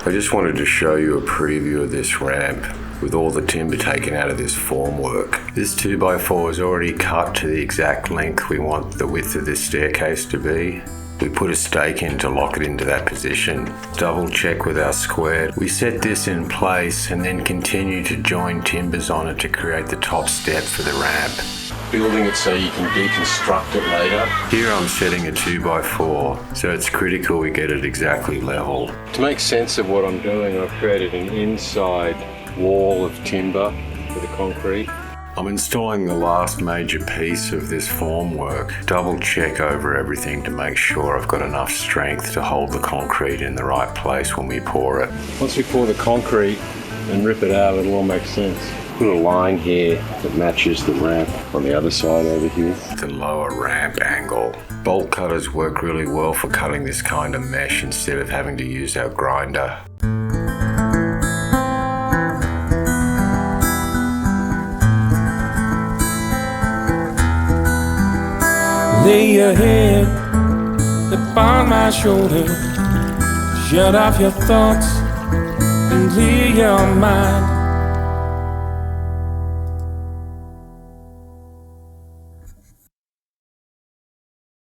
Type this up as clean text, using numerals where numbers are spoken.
I just wanted to show you a preview of this ramp with all the timber taken out of this formwork. This 2x4 is already cut to the exact length we want the width of this staircase to be. We put a stake in to lock it into that position. Double check with our square. We set this in place and then continue to join timbers on it to create the top step for the ramp. Building it so you can deconstruct it later. Here I'm setting a 2x4, so it's critical we get it exactly level. To make sense of what I'm doing, I've created an inside wall of timber for the concrete. I'm installing the last major piece of this formwork. Double check over everything to make sure I've got enough strength to hold the concrete in the right place when we pour it. Once we pour the concrete and rip it out, it'll all make sense. Put a line here that matches the ramp on the other side over here. The lower ramp angle. Bolt cutters work really well for cutting this kind of mesh instead of having to use our grinder. Lay your head upon my shoulder. Shut off your thoughts and clear your mind.